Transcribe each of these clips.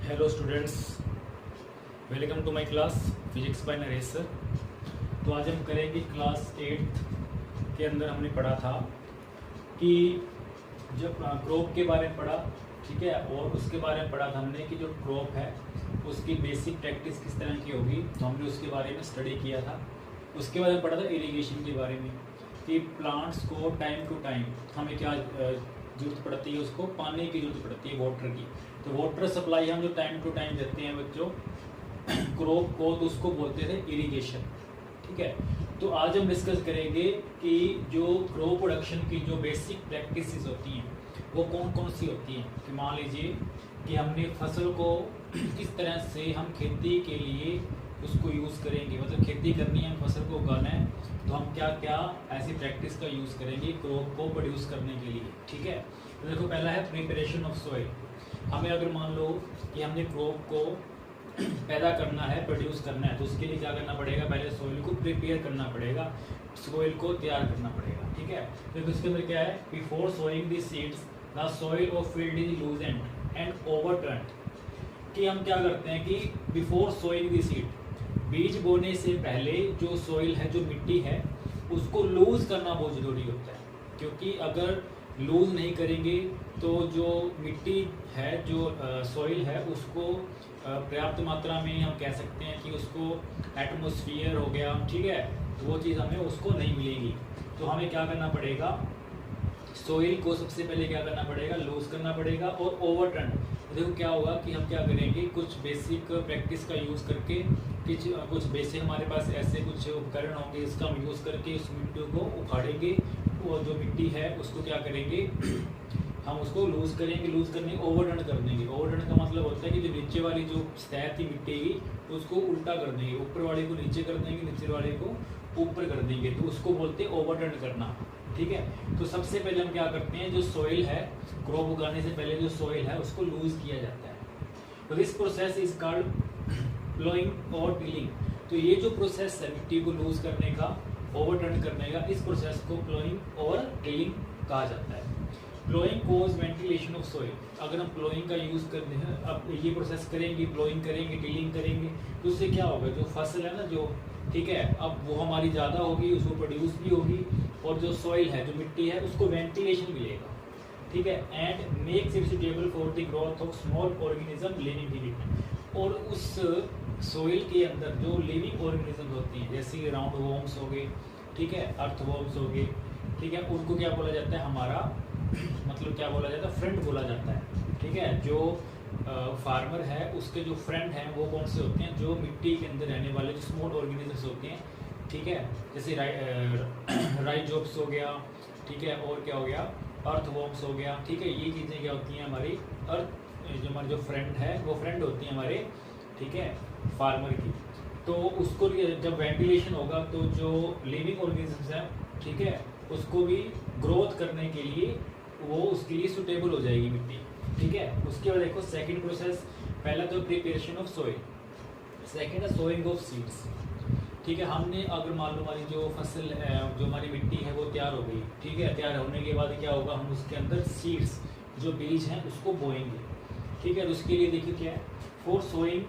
Hello students, welcome to my class physics by Naresh sir. तो आज हम करेंगे क्लास 8 के अंदर हमने पढ़ा था कि जब क्रॉप के बारे में पढ़ा, ठीक है, और उसके बारे में पढ़ा था हमने कि जो क्रॉप है उसकी बेसिक प्रैक्टिस किस तरह की होगी, तो हमने उसके बारे में स्टडी किया था। उसके बाद में पढ़ा था इरिगेशन के बारे में कि प्लांट्स को टाइम टू टाइम हमें क्या जरूरत पड़ती है, उसको पानी की जरूरत पड़ती है, वाटर की। तो वाटर सप्लाई हम जो टाइम टू टाइम देते हैं बच्चों क्रॉप को, तो उसको बोलते थे इरिगेशन, ठीक है। तो आज हम डिस्कस करेंगे कि जो क्रॉप प्रोडक्शन की जो बेसिक प्रैक्टिसेस होती हैं वो कौन कौन सी होती हैं। कि मान लीजिए कि हमने फसल को किस तरह से हम खेती के लिए उसको यूज़ करेंगे, मतलब खेती करनी है, हम फसल को उगाना है, तो हम क्या क्या ऐसी प्रैक्टिस का यूज़ करेंगे क्रॉप को प्रोड्यूस करने के लिए, ठीक है। तो देखो, पहला है प्रिपरेशन ऑफ सॉइल। हमें अगर मान लो कि हमने क्रॉप को पैदा करना है, प्रोड्यूस करना है, तो उसके लिए क्या करना पड़ेगा, पहले सॉइल को प्रिपेयर करना पड़ेगा, सॉइल को तैयार करना पड़ेगा, ठीक है। तो इसके अंदर क्या है, before sowing the seeds the soil of field is loosened and overturned. कि हम क्या करते हैं कि बिफोर सोइंग दी सीड, बीज बोने से पहले जो सॉइल है, जो मिट्टी है, उसको लूज करना बहुत ज़रूरी होता है। क्योंकि अगर लूज नहीं करेंगे तो जो मिट्टी है, जो सॉइल है, उसको पर्याप्त मात्रा में हम कह सकते हैं कि उसको एटमॉस्फेयर हो गया, ठीक है, तो वो चीज़ हमें उसको नहीं मिलेगी। तो हमें क्या करना पड़ेगा, सॉइल को सबसे पहले क्या करना पड़ेगा, लूज करना पड़ेगा। और ओवरटर्न, देखो क्या होगा कि हम क्या करेंगे, कुछ बेसिक प्रैक्टिस का यूज़ करके, कुछ बेसिक हमारे पास ऐसे कुछ उपकरण होंगे, इसका हम यूज़ करके उस मिट्टी को उखाड़ेंगे, और जो मिट्टी है उसको क्या करेंगे हम उसको लूज़ करेंगे, लूज़ करने ओवरटर्न कर देंगे। ओवरटर्न का मतलब होता है कि जो नीचे वाली जो सतह थी मिट्टी की, उसको उल्टा कर देंगे, ऊपर वाले को नीचे कर देंगे, नीचे वाले को ऊपर कर देंगे, तो उसको बोलते हैं ओवरटर्न करना, ठीक है। तो सबसे पहले हम क्या करते हैं, जो सॉइल है, क्रॉप उगाने से पहले जो सॉइल है उसको लूज किया जाता है। तो this process is called ploughing और टिलिंग। तो ये जो प्रोसेस है मिट्टी को लूज करने का, ओवरटर्न करने का, इस प्रोसेस को प्लोइंग और टिलिंग कहा जाता है। Ploughing cause ventilation of soil. अगर हम प्लोइंग का यूज़ करते हैं, अब ये प्रोसेस करेंगे, प्लोइंग करेंगे, टिलिंग करेंगे, तो उससे क्या होगा, जो फसल है ना, जो, ठीक है, अब वो हमारी ज़्यादा होगी, उसको प्रोड्यूस भी होगी, और जो सॉइल है, जो मिट्टी है, उसको वेंटिलेशन मिलेगा, ठीक है। And makes it suitable for the growth of small organism living in it. और उस सॉइल के अंदर जो लिविंग ऑर्गेनिज्म होती हैं, जैसे राउंड वॉर्म्स हो गए, ठीक है, अर्थ वॉर्म्स हो गए, ठीक है, उनको क्या बोला जाता है, हमारा मतलब क्या बोला जाता है, फ्रेंड बोला जाता है, ठीक है। जो फार्मर है उसके जो फ्रेंड हैं वो कौन से होते हैं, जो मिट्टी के अंदर रहने वाले जो स्मॉल ऑर्गेनिजम्स होते हैं, ठीक है, जैसे राइजोप्स हो गया, ठीक है, और क्या हो गया, अर्थवॉर्म्स हो गया, ठीक है। ये चीज़ें क्या होती हैं, हमारी अर्थ, जो हमारे जो फ्रेंड है वो फ्रेंड होती हैं हमारे, ठीक है, फार्मर की। तो उसको जब वेंटिलेशन होगा तो जो लिविंग ऑर्गेनिजम्स हैं, ठीक है, उसको भी ग्रोथ करने के लिए वो उसके लिए सुटेबल हो जाएगी मिट्टी, ठीक है। उसके बाद देखो सेकंड प्रोसेस, पहला तो प्रिपरेशन ऑफ सॉइल, सेकंड है सोइंग ऑफ सीड्स, ठीक है। हमने अगर मान लो हमारी जो फसल है, जो हमारी मिट्टी है वो तैयार हो गई, ठीक है, तैयार होने के बाद क्या होगा, हम उसके अंदर सीड्स, जो बीज हैं, उसको बोएंगे, ठीक है। तो उसके लिए देखिए क्या है, for sowing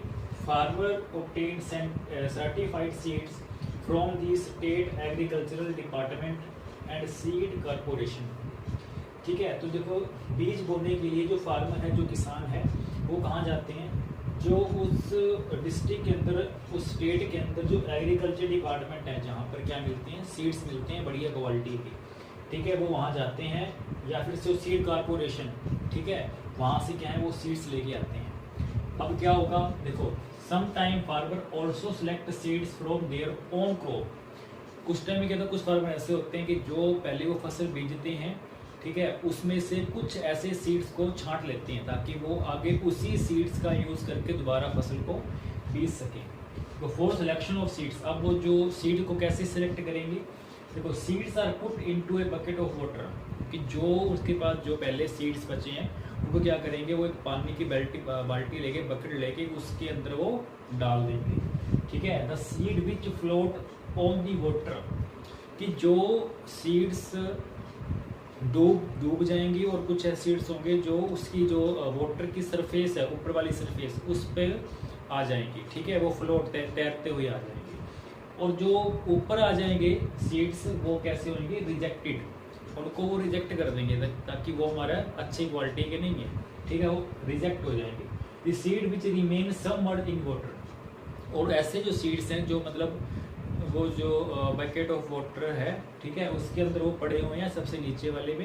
farmer obtain certified seeds from the state agricultural department and seed corporation, ठीक है। तो देखो, बीज बोने के लिए जो फार्मर है, जो किसान है, वो कहाँ जाते हैं, जो उस डिस्ट्रिक्ट के अंदर, उस स्टेट के अंदर जो एग्रीकल्चर डिपार्टमेंट है, जहाँ पर क्या मिलते हैं, सीड्स मिलते हैं बढ़िया क्वालिटी के, ठीक है, वो वहाँ जाते हैं, या फिर जो सीड कॉर्पोरेशन, ठीक है, वहाँ से क्या है, वो सीड्स लेके आते हैं। अब क्या होगा, देखो, some time farmer also select seeds from their own crop. कुछ टाइम में क्या था, कुछ फार्मर ऐसे होते हैं कि जो पहले वो फसल बीजते हैं, ठीक है, उसमें से कुछ ऐसे सीड्स को छांट लेते हैं ताकि वो आगे उसी सीड्स का यूज़ करके दोबारा फसल को बीज सकें। तो फॉर सिलेक्शन ऑफ सीड्स, अब वो जो सीड को कैसे सिलेक्ट करेंगे, देखो, seeds are put into a bucket of water. कि जो उसके पास जो पहले सीड्स बचे हैं उनको क्या करेंगे, वो एक पानी की बाल्टी लेके, बकेट लेके, उसके अंदर वो डाल देंगे, ठीक है। The seed which float on the water, कि जो सीड्स डूब जाएंगी और कुछ एसिड्स होंगे जो उसकी जो वाटर की सरफेस है, ऊपर वाली सरफेस, उस पर आ जाएंगी, ठीक है, वो फ्लोट तैरते हुए आ जाएंगे। और जो ऊपर आ जाएंगे सीड्स, वो कैसे होंगे, रिजेक्टेड, उनको वो रिजेक्ट कर देंगे ताकि वो हमारा अच्छी क्वालिटी के नहीं है, ठीक है, वो रिजेक्ट हो जाएंगे। The seed which remain submerged in water, और ऐसे जो सीड्स हैं जो मतलब वो जो बकेट ऑफ वाटर है, ठीक है, उसके अंदर वो पड़े हुए हैं सबसे नीचे वाले पे,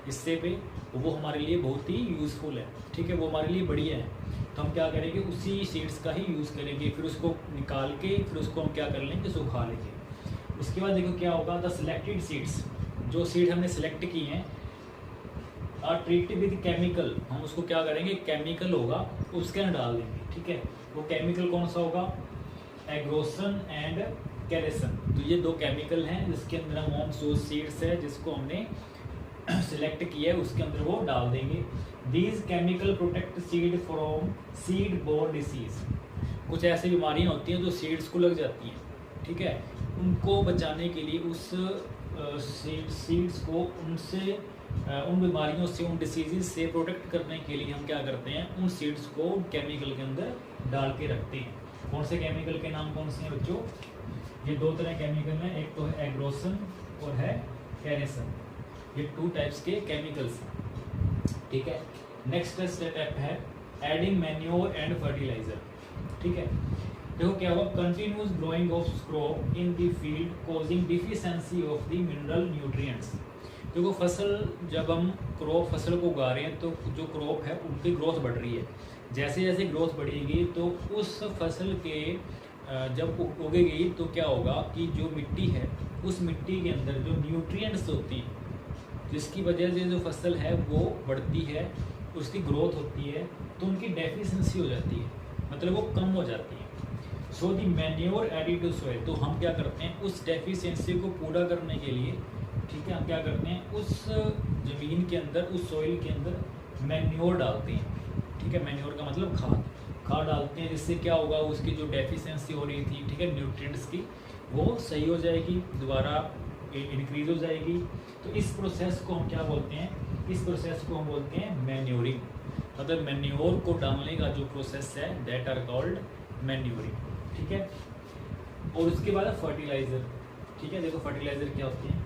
हिस्से पे, वो हमारे लिए बहुत ही यूज़फुल है, ठीक है, वो हमारे लिए बढ़िया है। तो हम क्या करेंगे, उसी सीड्स का ही यूज़ करेंगे, फिर उसको निकाल के फिर उसको हम क्या कर लेंगे, सुखा लेंगे। उसके बाद देखो क्या होगा, द सिलेक्टेड सीड्स, जो सीड हमने सेलेक्ट की हैं, आर ट्रीटेड विद केमिकल, हम उसको क्या करेंगे, केमिकल होगा उसके अंदर डाल देंगे, ठीक है। वो केमिकल कौन सा होगा, एग्रोसन एंड कैरेसन। तो ये दो केमिकल हैं जिसके अंदर हम जो सीड्स है जिसको हमने सिलेक्ट किया है उसके अंदर वो डाल देंगे। These chemical protect seed from seed borne disease, कुछ ऐसी बीमारियां होती हैं जो सीड्स को लग जाती हैं, ठीक है, उनको बचाने के लिए उस सीड्स को उनसे उन बीमारियों से, उन डिसीज़ से प्रोटेक्ट करने के लिए हम क्या करते हैं, उन सीड्स को केमिकल के अंदर डाल के रखते हैं। कौन से केमिकल के नाम कौन से हैं बच्चों, ये दो तरह केमिकल हैं, एक तो है एग्रोसन और है कैरेसन, ये 2 टाइप्स के केमिकल्स हैं, ठीक है। नेक्स्ट स्टेप है एडिंग मैन्योर एंड फर्टिलाइजर, ठीक है। देखो क्या होगा, continuous growing of crop in the field causing deficiency of the mineral nutrients. देखो फसल, जब हम फसल को उगा रहे हैं तो जो क्रॉप है उनकी ग्रोथ बढ़ रही है, जैसे जैसे ग्रोथ बढ़ेगी तो उस फसल के जब उगेगी तो क्या होगा कि जो मिट्टी है उस मिट्टी के अंदर जो न्यूट्रिएंट्स होती हैं जिसकी वजह से जो फसल है वो बढ़ती है, उसकी ग्रोथ होती है, तो उनकी डेफिशिएंसी हो जाती है, मतलब वो कम हो जाती है। सो दी मैन्योर एडिड टू सॉइल, तो हम क्या करते हैं उस डेफिशिएंसी को पूरा करने के लिए, ठीक है, हम क्या करते हैं उस ज़मीन के अंदर, उस सॉइल के अंदर मैन्योर डालते हैं, ठीक है। मैन्योर का मतलब खाद डालते हैं, जिससे क्या होगा, उसकी जो डेफिशिएंसी हो रही थी, ठीक है, न्यूट्रिएंट्स की, वो सही हो जाएगी, दोबारा इंक्रीज हो जाएगी। तो इस प्रोसेस को हम क्या बोलते हैं, इस प्रोसेस को हम बोलते हैं मैन्योरिंग, मतलब मैन्योर को डालने का जो प्रोसेस है दैट आर कॉल्ड मैन्योरिंग, ठीक है। और उसके बाद फर्टिलाइज़र, ठीक है। देखो फर्टिलाइज़र क्या होते हैं,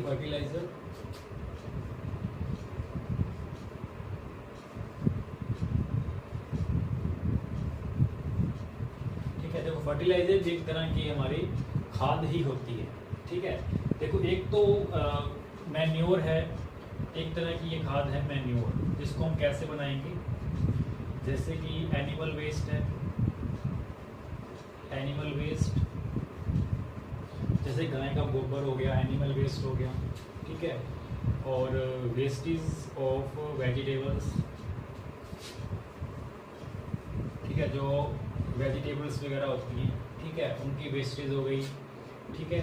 फर्टिलाइजर ठीक है। देखो फर्टिलाइजर एक तरह की हमारी खाद ही होती है, ठीक है। देखो एक तो मैन्योर है, एक तरह की ये खाद है मैन्योर, जिसको हम कैसे बनाएंगे, जैसे कि एनिमल वेस्ट है, एनिमल वेस्ट जैसे गाय का गोबर हो गया, एनिमल वेस्ट हो गया, ठीक है, और वेस्टेज ऑफ वेजिटेबल्स, ठीक है, जो वेजिटेबल्स वगैरह होती हैं, ठीक है, उनकी वेस्टेज हो गई, ठीक है,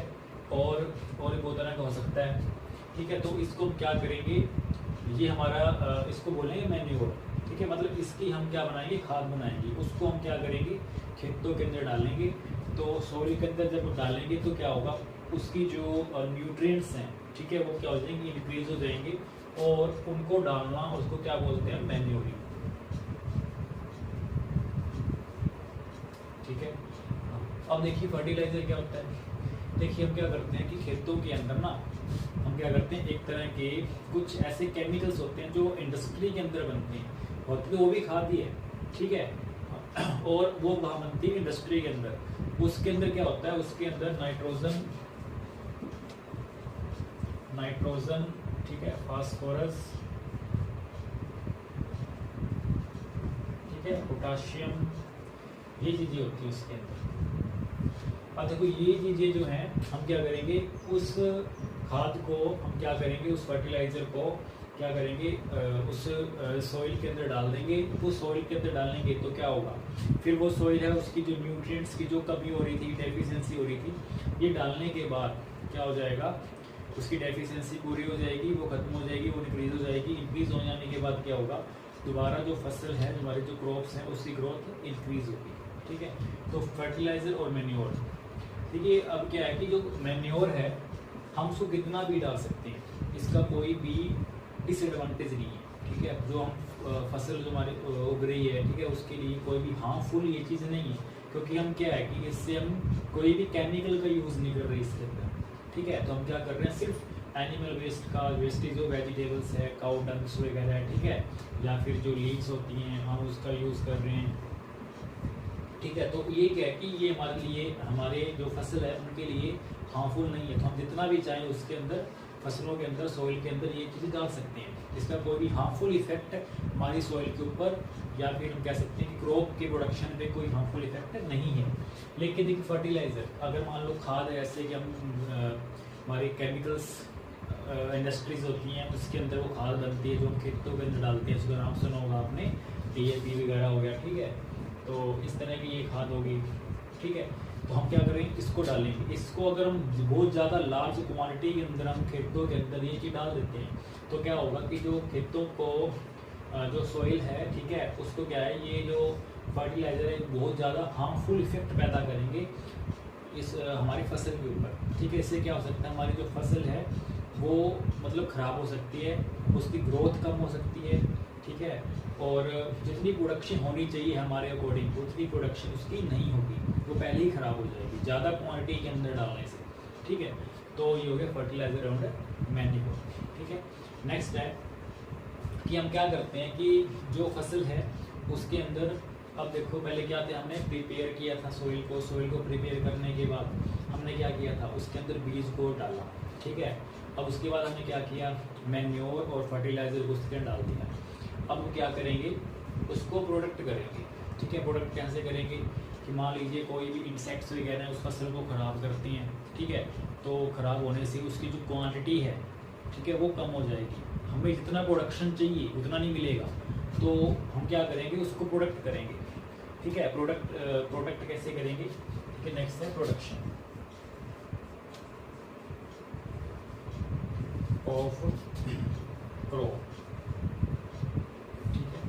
और भी बहुत तरह का हो सकता है, ठीक है। तो इसको हम क्या करेंगे, ये हमारा इसको बोलेंगे मैन्योर, ठीक है, मतलब इसकी हम क्या बनाएंगे, खाद बनाएंगे, उसको हम क्या करेंगे, खेतों के अंदर डालेंगे। तो सॉइल के अंदर जब डालेंगे तो क्या होगा, उसकी जो न्यूट्रिएंट्स हैं, ठीक है, वो क्या हो जाएंगे, इंक्रीज हो जाएंगे, और उनको डालना, उसको क्या बोलते हैं, मैन्योरिंग, ठीक है। अब देखिए फर्टिलाइजर क्या होता है, देखिए हम क्या करते हैं कि खेतों के अंदर ना हम क्या करते हैं, एक तरह के कुछ ऐसे केमिकल्स होते हैं जो इंडस्ट्री के अंदर बनते हैं, होते तो वो भी खाद ही है, ठीक है, और वो वहाँ बनती है इंडस्ट्री के अंदर। उसके अंदर क्या होता है, उसके अंदर नाइट्रोजन, ठीक है, फास्फोरस, ठीक है, पोटाशियम, ये चीज़ें होती है उसके अंदर। अब देखो ये चीज़ें जो हैं हम क्या करेंगे, उस खाद को हम क्या करेंगे, उस फर्टिलाइज़र को क्या करेंगे, उस सॉइल के अंदर डाल देंगे। उस सॉइल के अंदर डालेंगे तो क्या होगा, फिर वो सॉइल है उसकी जो न्यूट्रिएंट्स की जो कमी हो रही थी, डेफिशिएंसी हो रही थी, ये डालने के बाद क्या हो जाएगा, उसकी डेफिशिएंसी पूरी हो जाएगी, वो खत्म हो जाएगी, वो इंक्रीज हो जाएगी। इंक्रीज हो जाने के बाद क्या होगा, दोबारा जो फसल है, हमारे जो क्रॉप्स हैं, उसकी ग्रोथ इंक्रीज होगी। ठीक है, तो फर्टिलाइज़र और मैन्योर, देखिए अब क्या है कि जो मैन्योर है हम उसको कितना भी डाल सकते हैं, इसका कोई भी डिसएडवांटेज नहीं है। ठीक है, जो हम फसल जो हमारी उग रही है, ठीक है, उसके लिए कोई भी हार्मफुल ये चीज़ नहीं है, क्योंकि हम क्या है कि इससे हम कोई भी केमिकल का यूज़ नहीं कर रहे इसके अंदर। ठीक है, तो हम क्या कर रहे हैं, सिर्फ एनिमल वेस्ट का, वेस्टेज जो वेजिटेबल्स है, काउ डंग्स वगैरह है, ठीक है, या फिर जो लीव्स होती हैं हम उसका यूज़ कर रहे हैं। ठीक है, तो ये क्या है कि ये हमारे लिए, हमारे जो फसल है उनके लिए हार्मफुल नहीं है, तो हम जितना भी चाहें उसके अंदर, फसलों के अंदर, सॉइल के अंदर ये चीज़ें डाल सकते हैं। इसका कोई भी हार्मफुल इफेक्ट हमारी सॉइल के ऊपर, या फिर हम कह सकते हैं कि क्रॉप के प्रोडक्शन पे कोई हार्मफुल इफेक्ट नहीं है। लेकिन एक फर्टिलाइज़र, अगर मान लो खाद है, ऐसे कि हम हमारी केमिकल्स इंडस्ट्रीज होती हैं, उसके अंदर वो खाद बनती है जो हम खेतों के अंदर डालते हैं, उसका नाम सुना होगा आपने, DAP वगैरह हो गया। ठीक है, तो इस तरह की ये खाद होगी। ठीक है, तो हम क्या करेंगे, इसको डालेंगे। इसको अगर हम बहुत ज़्यादा लार्ज क्वांटिटी के अंदर हम खेतों के अंदर ये चीज़ डाल देते हैं, तो क्या होगा कि जो खेतों को जो सॉइल है, ठीक है, उसको क्या है, ये जो फर्टिलाइज़र है बहुत ज़्यादा हार्मफुल इफेक्ट पैदा करेंगे इस हमारी फसल के ऊपर। ठीक है, इससे क्या हो सकता है, हमारी जो फसल है वो मतलब ख़राब हो सकती है, उसकी ग्रोथ कम हो सकती है। ठीक है, और जितनी प्रोडक्शन होनी चाहिए हमारे अकॉर्डिंग, उतनी प्रोडक्शन उसकी नहीं होगी, वो पहले ही ख़राब हो जाएगी ज़्यादा क्वांटिटी के अंदर डालने से। ठीक है, तो ये हो गया फर्टिलाइज़र और मैन्योर। ठीक है, नेक्स्ट है कि हम क्या करते हैं कि जो फसल है उसके अंदर, अब देखो पहले क्या था, हमने प्रिपेयर किया था सॉइल को प्रिपेयर करने के बाद हमने क्या किया था, उसके अंदर बीज को डाला। ठीक है, अब उसके बाद हमने क्या किया, मैन्योर और फर्टिलाइज़र को उसके अंदर डाल दिया। अब हम क्या करेंगे, उसको प्रोडक्ट करेंगे। ठीक है, प्रोडक्ट कैसे करेंगे कि मान लीजिए कोई भी इंसेक्ट्स वगैरह उस फसल को ख़राब करती हैं। ठीक है, तो ख़राब होने से उसकी जो क्वांटिटी है, ठीक है, वो कम हो जाएगी, हमें जितना प्रोडक्शन चाहिए उतना नहीं मिलेगा, तो हम क्या करेंगे, उसको प्रोडक्ट करेंगे। ठीक है, प्रोडक्ट कैसे करेंगे। ठीक है, नेक्स्ट है प्रोडक्शन ऑफ क्रॉप। ठीक है,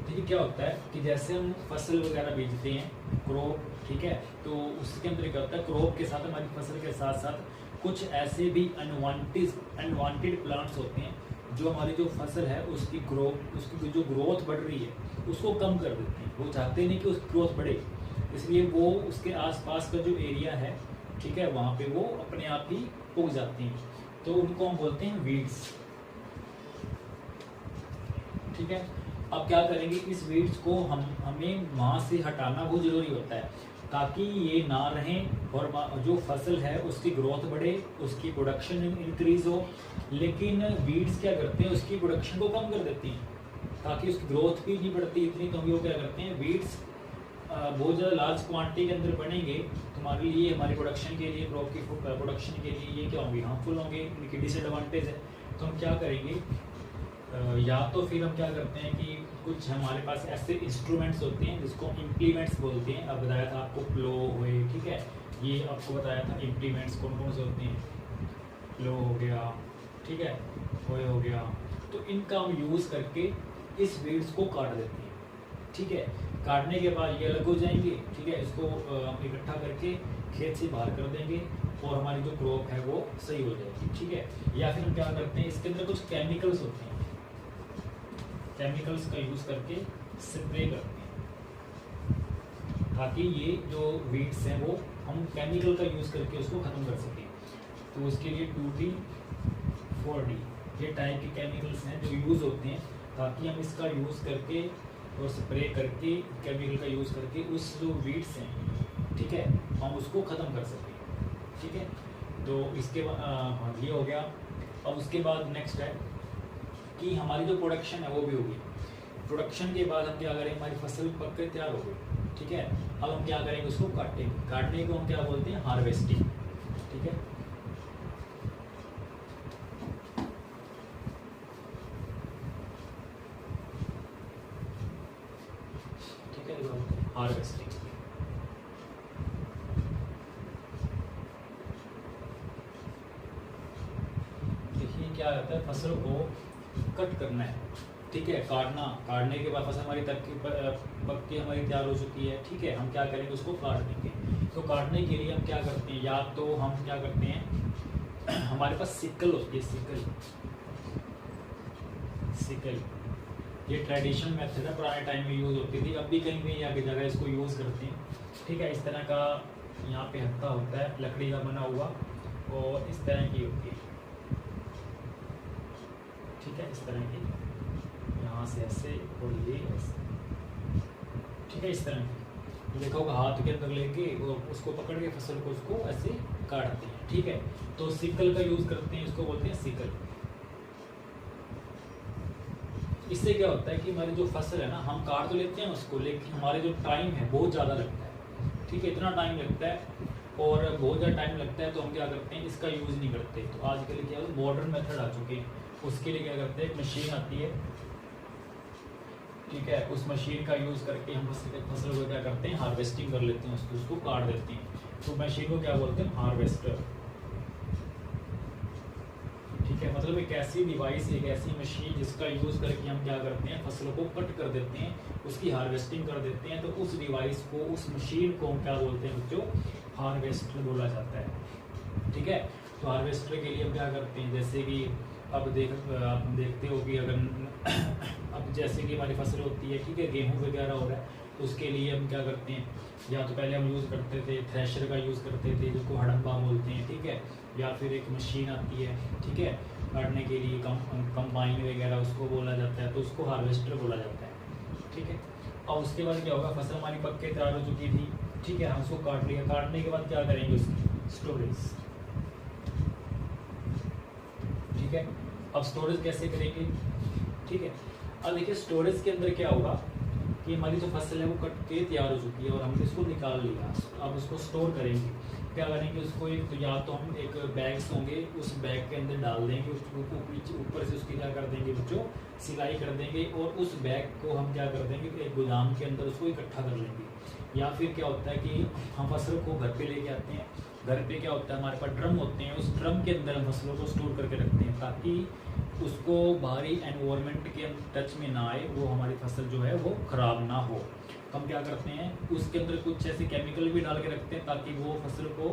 देखिए क्या होता है कि जैसे हम फसल वगैरह बेचते हैं, क्रॉप, ठीक है, तो उसके अंदर क्या होता है, क्रॉप के साथ, हमारी फसल के साथ साथ कुछ ऐसे भी अनवांटेड प्लांट्स होते हैं जो हमारी जो फसल है उसकी जो ग्रोथ बढ़ रही है उसको कम कर देते हैं। वो चाहते नहीं कि उसकी ग्रोथ बढ़े, इसलिए वो उसके आसपास का जो एरिया है, ठीक है, वहाँ पे वो अपने आप ही उग जाती हैं, तो उनको हम बोलते हैं वीड्स। ठीक है, अब क्या करेंगे, इस वीड्स को हमें वहाँ से हटाना बहुत ज़रूरी होता है, ताकि ये ना रहें और जो फसल है उसकी ग्रोथ बढ़े, उसकी प्रोडक्शन इंक्रीज हो। लेकिन वीड्स क्या करते हैं, उसकी प्रोडक्शन को कम कर देती हैं, ताकि उसकी ग्रोथ भी नहीं बढ़ती इतनी, तो हम लोग क्या करते हैं, वीड्स बहुत ज़्यादा लार्ज क्वांटिटी के अंदर बनेंगे, तुम्हारे लिए, हमारी प्रोडक्शन के लिए, क्रॉप की प्रोडक्शन के लिए ये क्या होंगे, हार्मफुल होंगे, इनकी डिसएडवांटेज है। तो हम क्या करेंगे, या तो फिर हम क्या करते हैं कि कुछ हमारे पास ऐसे इंस्ट्रूमेंट्स होते हैं जिसको इम्प्लीमेंट्स बोलते हैं। अब बताया था आपको प्लो हुए, ठीक है, ये आपको बताया था इम्प्लीमेंट्स कौन कौन से होते हैं, प्लो हो गया, ठीक है, होए हो गया, तो इनका हम यूज़ करके इस वीड्स को काट देते हैं। ठीक है, काटने के बाद ये अलग हो जाएंगे। ठीक है, इसको हम इकट्ठा करके खेत से बाहर कर देंगे और हमारी जो क्रॉप है वो सही हो जाएगी। ठीक है, या फिर हम क्या करते हैं, इसके अंदर कुछ केमिकल्स होते हैं, केमिकल्स का यूज़ करके स्प्रे करते हैं, ताकि ये जो वीड्स हैं वो हम केमिकल का यूज़ करके उसको ख़त्म कर सकें। तो उसके लिए 2D 4D ये टाइप के केमिकल्स हैं जो यूज़ होते हैं, ताकि हम इसका यूज़ करके और स्प्रे करके, केमिकल का यूज़ करके उस जो वीड्स हैं, ठीक है, हम उसको ख़त्म कर सकें। ठीक है, तो इसके बाद ये हो गया। अब उसके बाद नेक्स्ट है कि हमारी जो प्रोडक्शन है वो भी होगी। प्रोडक्शन के बाद हम क्या करेंगे, हमारी फसल पक के तैयार हो गई। ठीक है, अब हम क्या करेंगे, उसको काटेंगे। काटने को हम क्या बोलते हैं, हार्वेस्टिंग। ठीक है, ठीक है, हार्वेस्टिंग। क्या होता है, फसल को कट करना है, ठीक है, काटने के बाद फसल हमारी पक्की हमारी तैयार हो चुकी है, ठीक है, हम क्या करेंगे, उसको काट देंगे। तो काटने के लिए हम क्या करते हैं, या तो हम क्या करते हैं, हमारे पास सिकल होती है, सिकल ये ट्रेडिशनल मेथड है, पुराने टाइम में यूज़ होती थी, अब भी कहीं कहीं आगे जगह इसको यूज़ करते हैं, ठीक है। इस तरह का यहाँ पे हत्था होता है लकड़ी का बना हुआ, और इस तरह की होती है, ठीक है, इस तरह की, यहाँ से ऐसे और ये ऐसे, ठीक है, इस तरह की। देखा होगा हाथ के अंदर लेके और उसको पकड़ के फसल को उसको ऐसे काटते हैं, ठीक है। तो सिकल का यूज़ करते हैं, इसको बोलते हैं सिकल। इससे क्या होता है कि हमारी जो फसल है ना, हम काट तो लेते हैं उसको, लेकिन हमारे जो टाइम है बहुत ज़्यादा लगता है, ठीक है, इतना टाइम लगता है और बहुत ज़्यादा टाइम लगता है, तो हम क्या करते हैं, इसका यूज़ नहीं करते। तो आजकल क्या मॉडर्न मेथड आ चुके हैं, उसके लिए क्या करते हैं, एक मशीन आती है, ठीक है, उस मशीन का यूज़ करके हम फसल को क्या करते हैं, हार्वेस्टिंग कर लेते हैं, उसको काट देते हैं। तो मशीन को क्या बोलते हैं, हार्वेस्टर, ठीक है। मतलब एक ऐसी डिवाइस, एक ऐसी मशीन जिसका यूज़ करके हम क्या करते हैं, फसलों को कट कर देते हैं, उसकी हार्वेस्टिंग कर देते हैं। तो उस डिवाइस को, उस मशीन को हम क्या बोलते हैं बच्चों, हार्वेस्टर बोला जाता है, ठीक है। तो हार्वेस्टर के लिए हम क्या करते हैं, जैसे कि अब आप देखते हो कि अगर अब जैसे कि हमारी फसल होती है, ठीक है, गेहूँ वगैरह हो रहा है, तो उसके लिए हम क्या करते हैं, या तो पहले हम यूज़ करते थे थ्रेशर का यूज़ करते थे, जिसको हड़म्बा बोलते हैं, ठीक है, या फिर एक मशीन आती है, ठीक है, काटने के लिए कंबाइन वगैरह उसको बोला जाता है, तो उसको हार्वेस्टर बोला जाता है, ठीक है। और उसके बाद क्या होगा, फसल हमारी पक के तैयार हो चुकी थी, ठीक है, हम उसको काट लिया, काटने के बाद क्या करेंगे, उसकी स्टोरेज, ठीक है। अब स्टोरेज कैसे करेंगे, ठीक है। अब देखिए स्टोरेज के अंदर क्या होगा कि हमारी जो फसल है वो कट के तैयार हो चुकी है और हमने इसको निकाल लिया, अब उसको स्टोर करेंगे, क्या करेंगे, उसको एक, तो या तो हम एक बैग्स होंगे, उस बैग के अंदर डाल देंगे, उसको ऊपर से उसकी क्या कर देंगे बच्चों, सिलाई कर देंगे, और उस बैग को हम क्या कर देंगे, एक गोदाम के अंदर उसको इकट्ठा कर लेंगे। या फिर क्या होता है कि हम फसल को घर पे लेके आते हैं, घर पे क्या होता है, हमारे पास ड्रम होते हैं, उस ड्रम के अंदर हम फसलों को स्टोर करके रखते हैं, ताकि उसको बाहरी एनवायरनमेंट के टच में ना आए, वो हमारी फसल जो है वो ख़राब ना हो। हम क्या करते हैं, उसके अंदर कुछ ऐसे केमिकल भी डाल के रखते हैं, ताकि वो फसल को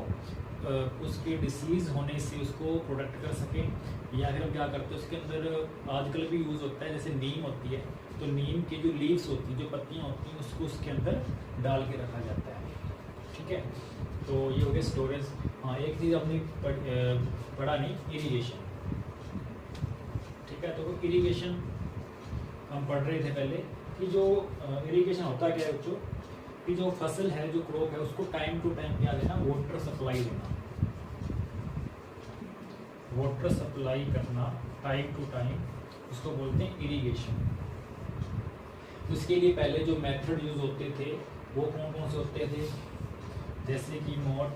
उसके डिसीज़ होने से उसको प्रोटेक्ट कर सकें। या फिर हम क्या करते हैं, उसके अंदर आजकल भी यूज़ होता है, जैसे नीम होती है, तो नीम की जो लीव्स होती है, जो पत्तियाँ होती हैं, उसको उसके अंदर डाल के रखा जाता है, ठीक है। तो ये हो गया स्टोरेज। हाँ, एक चीज़ आपने पढ़ा नहीं, इरीगेशन, ठीक है। तो इरीगेशन हम पढ़ रहे थे पहले कि जो इरीगेशन होता क्या है बच्चों, कि जो फसल है, जो क्रॉप है, उसको टाइम टू टाइम क्या देना, वाटर सप्लाई देना, वाटर सप्लाई करना टाइम टू टाइम, उसको बोलते हैं इरीगेशन। उसके लिए पहले जो मेथड यूज होते थे वो कौन कौन से होते थे, जैसे कि मोट,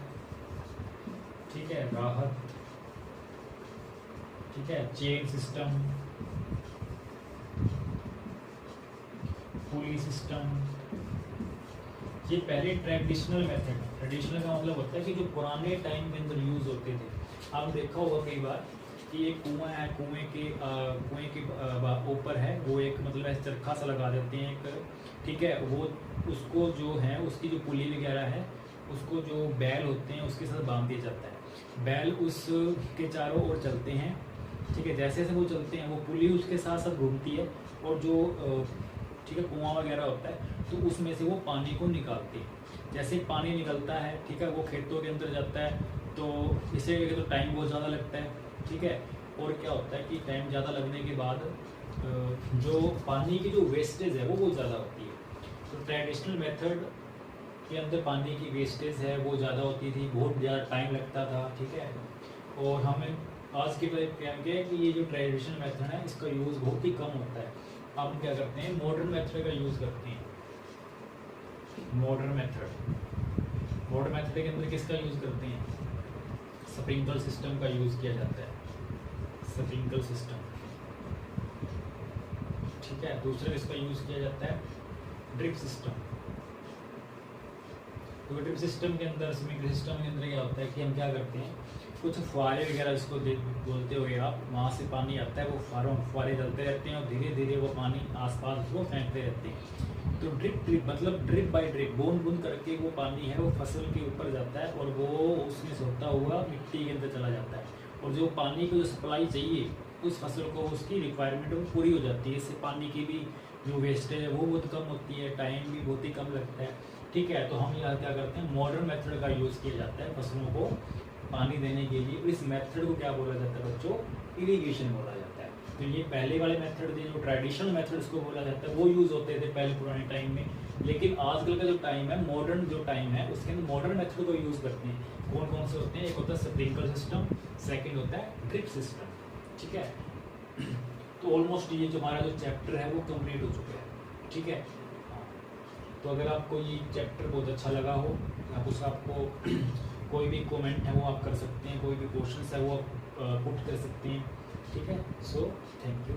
ठीक है, राहत, ठीक है, चेन सिस्टम, पुली सिस्टम, ये पहले ट्रेडिशनल मेथड। ट्रेडिशनल का मतलब होता है कि जो पुराने टाइम के अंदर यूज होते थे। आपने देखा होगा कई बार कि एक कुआं है, कुएं के ऊपर है वो एक मतलब ऐसे चरखा सा लगा देते हैं एक, ठीक है, वो उसको जो है उसकी जो पुली वगैरह है उसको जो बैल होते हैं उसके साथ बांध दिया जाता है। बैल उसके चारों ओर चलते हैं, ठीक है, जैसे जैसे वो चलते हैं वो पुली उसके साथ साथ घूमती है, और जो ठीक है कुआं वगैरह होता है तो उसमें से वो पानी को निकालते हैं। जैसे पानी निकलता है, ठीक है, वो खेतों के अंदर जाता है, तो इसे तो टाइम बहुत ज़्यादा लगता है, ठीक है। और क्या होता है कि टाइम ज़्यादा लगने के बाद जो पानी की जो वेस्टेज है वो बहुत ज़्यादा होती है। तो ट्रेडिशनल मेथड के अंदर पानी की वेस्टेज है वो ज़्यादा होती थी, बहुत ज़्यादा टाइम लगता था, ठीक है। और हमें आज के टाइम क्या है कि ये जो ट्रेडिशनल मेथड है इसका यूज़ बहुत ही कम होता है। हम क्या करते हैं, मॉडर्न मेथड का यूज़ करते हैं। मॉडर्न मेथड के अंदर किसका यूज़ करते हैं, स्प्रिंकल सिस्टम का यूज़ किया जाता है, स्प्रिंकल सिस्टम, ठीक है। दूसरा इसका यूज़ किया जाता है ड्रिप सिस्टम। तो ड्रिप सिस्टम के अंदर, स्प्रिंकलर सिस्टम के अंदर क्या होता है कि हम क्या करते हैं कुछ फुहारे वगैरह जिसको बोलते हो आप, वहाँ से पानी आता है, वो फुहारे चलते रहते हैं और धीरे धीरे वो पानी आसपास वो फेंकते रहते हैं। तो ड्रिप मतलब ड्रिप बाय ड्रिप, बूंद बूंद करके वो पानी है वो फसल के ऊपर जाता है और वो उसमें से होता हुआ मिट्टी के अंदर चला जाता है, और जो पानी को जो सप्लाई चाहिए उस फसल को, उसकी रिक्वायरमेंट वो पूरी हो जाती है। इससे पानी की भी जो वेस्टेज है वो बहुत कम होती है, टाइम भी बहुत ही कम लगता है। ठीक है, तो हम यहाँ क्या करते हैं, मॉडर्न मेथड का यूज़ किया जाता है फसलों को पानी देने के लिए। इस मेथड को क्या बोला जाता है बच्चों, इरिगेशन बोला जाता है। तो ये पहले वाले मेथड थे, जो ट्रेडिशनल मेथड्स को बोला जाता है, वो यूज़ होते थे पहले पुराने टाइम में। लेकिन आजकल का जो टाइम है, मॉडर्न जो टाइम है, उसके अंदर मॉडर्न मेथड को यूज़ करते हैं। कौन कौन से होते हैं, एक होता है स्प्रिंकलर सिस्टम, सेकेंड होता है ड्रिप सिस्टम। ठीक है, तो ऑलमोस्ट ये जो हमारा जो चैप्टर है वो कंप्लीट हो चुका है। ठीक है, तो अगर आपको ये चैप्टर बहुत अच्छा लगा हो, या कुछ आपको कोई भी कमेंट है वो आप कर सकते हैं, कोई भी क्वेश्चन है वो आप पुट कर सकते हैं। ठीक है, सो थैंक यू।